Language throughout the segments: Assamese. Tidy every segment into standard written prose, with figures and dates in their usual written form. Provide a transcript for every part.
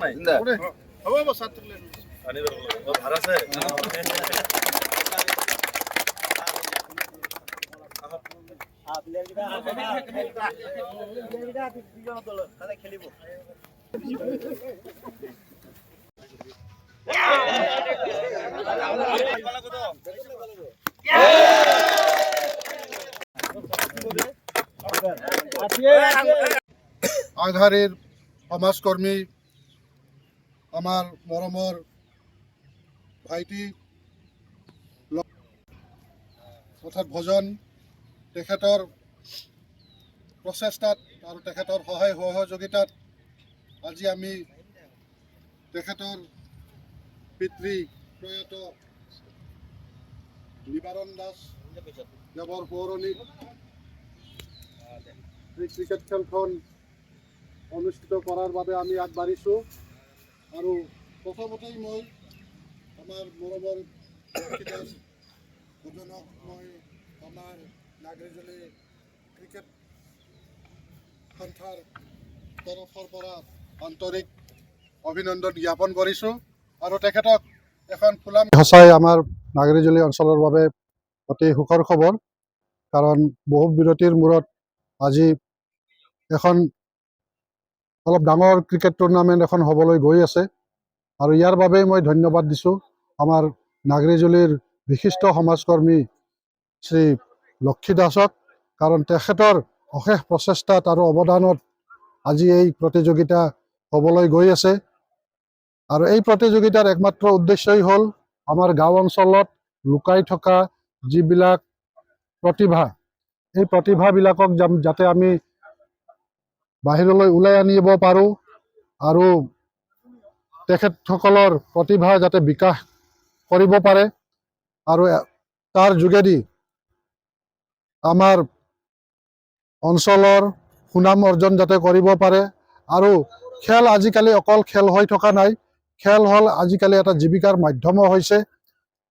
নাই হ'ব হ'ব চাত পানী ভাড়া আছে খেলিব আগহাৰীৰ সমাজকৰ্মী আমাৰ মৰমৰ ভাইটি অৰ্থাৎ ভজন তেখেতৰ প্ৰচেষ্টাত আৰু তেখেতৰ সহায় সহযোগিতাত আজি আমি তেখেতৰ পিতৃ প্ৰয়াত নিবাৰণ দাস দেৱৰ সোঁৱৰণিত ক্ৰিকেট খেলখন অনুষ্ঠিত কৰাৰ বাবে আমি আগবাঢ়িছোঁ আৰু প্ৰথমতেই মই আমাৰ মৰমৰ দাস ভজনক মই আমাৰ নাগৰিজুলি ক্ৰিকেট সন্থাৰ তৰফৰ পৰা আন্তৰিক অভিনন্দন জ্ঞাপন কৰিছোঁ আৰু তেখেতক এখন ফুলাম সঁচাই আমাৰ নাগৰিজুলি অঞ্চলৰ বাবে অতি সুখৰ খবৰ কাৰণ বহু বিৰতিৰ মূৰত আজি এখন অলপ ডাঙৰ ক্ৰিকেট টুৰ্ণামেণ্ট এখন হ'বলৈ গৈ আছে আৰু ইয়াৰ বাবেই মই ধন্যবাদ দিছোঁ আমাৰ নাগৰিজুলিৰ বিশিষ্ট সমাজকৰ্মী শ্ৰী লক্ষী দাসক কাৰণ তেখেতৰ অশেষ প্ৰচেষ্টাত আৰু অৱদানত আজি এই প্ৰতিযোগিতা হ'বলৈ গৈ আছে আৰু এই প্ৰতিযোগিতাৰ একমাত্ৰ উদ্দেশ্যই হ'ল আমাৰ গাঁও অঞ্চলত লুকাই থকা যিবিলাক প্ৰতিভা এই প্ৰতিভাবিলাকক যাতে আমি বাহিৰলৈ ওলাই আনিব পাৰোঁ আৰু তেখেতসকলৰ প্ৰতিভা যাতে বিকাশ কৰিব পাৰে আৰু তাৰ যোগেদি আমাৰ অঞ্চলৰ সুনাম অৰ্জন যাতে কৰিব পাৰে আৰু খেল আজিকালি অকল খেল হৈ থকা নাই খেল হ'ল আজিকালি এটা জীৱিকাৰ মাধ্যমো হৈছে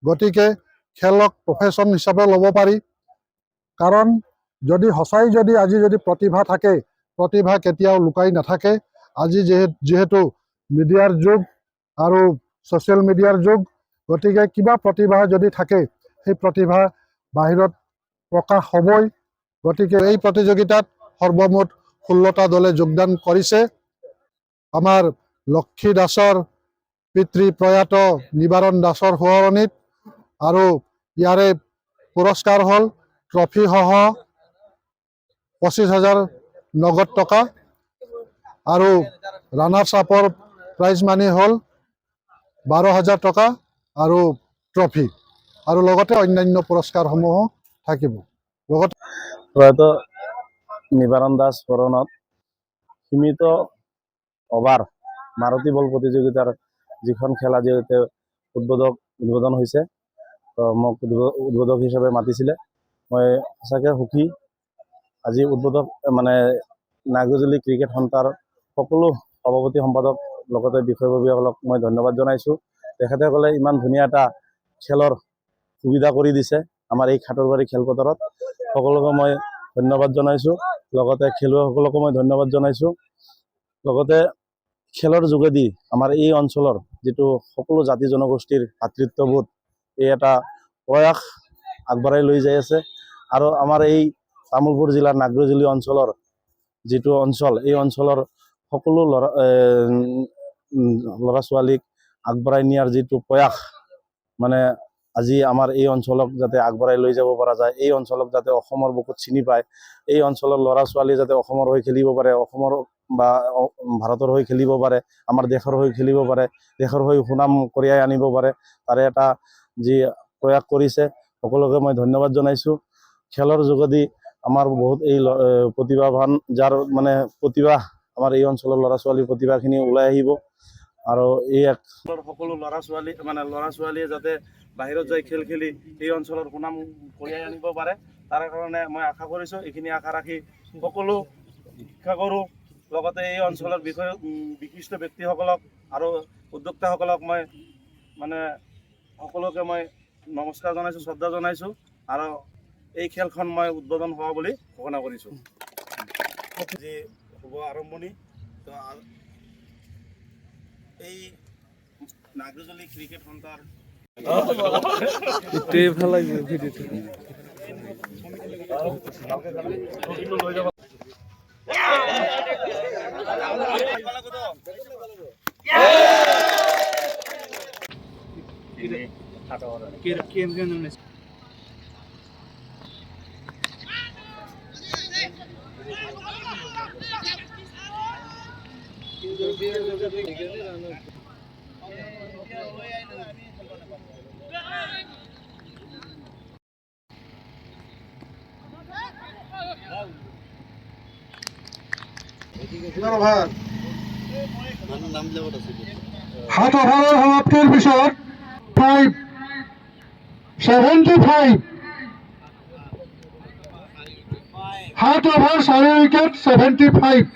গতিকে খেলক প্ৰফেশ্যন হিচাপে ল'ব পাৰি কাৰণ যদি সঁচাই যদি আজি যদি প্ৰতিভা থাকে প্ৰতিভা কেতিয়াও লুকাই নাথাকে আজি যিহেতু মিডিয়াৰ যুগ আৰু ছ'চিয়েল মিডিয়াৰ যুগ গতিকে কিবা প্ৰতিভা যদি থাকে সেই প্ৰতিভা বাহিৰত প্ৰকাশ হ'বই গতিকে এই প্ৰতিযোগিতাত সৰ্বমুঠ 16টা দলে যোগদান কৰিছে আমাৰ লক্ষী দাসৰ পিতৃ প্ৰয়াত নিবাৰণ দাসৰ সোঁৱৰণিত আৰু ইয়াৰে পুৰস্কাৰ হ'ল ট্ৰফিসহ 25,000 নগদ টকা আৰু ৰানাৰ্ছ আপৰ প্ৰাইজ মানি হ'ল 12,000 টকা আৰু ট্ৰফি আৰু লগতে অন্যান্য পুৰস্কাৰসমূহো থাকিব লগতে প্ৰয়াত নিবাৰণ দাস সোঁৱৰণত সীমিত অভাৰ মাৰুতি বল প্ৰতিযোগিতাৰ যিখন খেল আজি উদ্বোধন হৈছে মোক উদ্বোধক হিচাপে মাতিছিলে মই সঁচাকৈ সুখী আজি উদ্বোধক মানে নাগৰিজুলি ক্ৰিকেট সন্থাৰ সকলো সভাপতি সম্পাদক লগতে বিষয়ববীয়াসকলক মই ধন্যবাদ জনাইছোঁ তেখেতসকলে ইমান ধুনীয়া এটা খেলৰ সুবিধা কৰি দিছে আমাৰ এই খাটৰবাৰী খেলপথাৰত সকলোকে মই ধন্যবাদ জনাইছোঁ লগতে খেলুৱৈসকলকো মই ধন্যবাদ জনাইছোঁ লগতে খেলৰ যোগেদি আমাৰ এই অঞ্চলৰ যিটো সকলো জাতি জনগোষ্ঠীৰ ভাতৃত্ববোধ এই এটা প্ৰয়াস আগবঢ়াই লৈ যাই আছে আৰু আমাৰ এই তামুলপুৰ জিলাৰ নাগৰিজুলি অঞ্চলৰ যিটো অঞ্চল এই অঞ্চলৰ সকলো ল'ৰা ছোৱালীক আগবঢ়াই নিয়াৰ যিটো প্ৰয়াস মানে আজি আমাৰ এই অঞ্চলক যাতে আগবঢ়াই লৈ যাব পৰা যায় এই অঞ্চলক যাতে অসমৰ বুকুত চিনি পায় এই অঞ্চলৰ ল'ৰা ছোৱালী যাতে অসমৰ হৈ খেলিব পাৰে অসমৰ বা ভাৰতৰ হৈ খেলিব পাৰে আমাৰ দেশৰ হৈ খেলিব পাৰে দেশৰ হৈ সুনাম কঢ়িয়াই আনিব পাৰে তাৰে এটা যি প্ৰয়াস কৰিছে সকলোকে মই ধন্যবাদ জনাইছোঁ খেলৰ যোগেদি আমাৰ বহুত এই প্ৰতিভাৱান যাৰ মানে প্ৰতিভা আমাৰ এই অঞ্চলৰ ল'ৰা ছোৱালীৰ প্ৰতিভাখিনি ওলাই আহিব আৰু এই সকলো ল'ৰা ছোৱালীয়ে যাতে বাহিৰত যাই খেল খেলি এই অঞ্চলৰ সুনাম কঢ়িয়াই আনিব পাৰে তাৰ কাৰণে মই আশা কৰিছোঁ। এইখিনি আশা ৰাখি সকলো শিক্ষাগুৰু লগতে এই অঞ্চলৰ বিশিষ্ট ব্যক্তিসকলক আৰু উদ্যোক্তাসকলক মই সকলোকে মই নমস্কাৰ জনাইছোঁ, শ্ৰদ্ধা জনাইছোঁ আৰু এই খেলখন মই উদ্বোধন হোৱা বুলি ঘোষণা কৰিছোঁ। যি শুভ আৰম্ভণি তো এই নাগৰিজুলি ক্ৰিকেট সন্থাৰ ভাল লাগছে ভিডিওটো। সাত অভাৰৰ সমাপ্তিৰ পিছত 75 7 অভাৰ 4 উইকেট 75।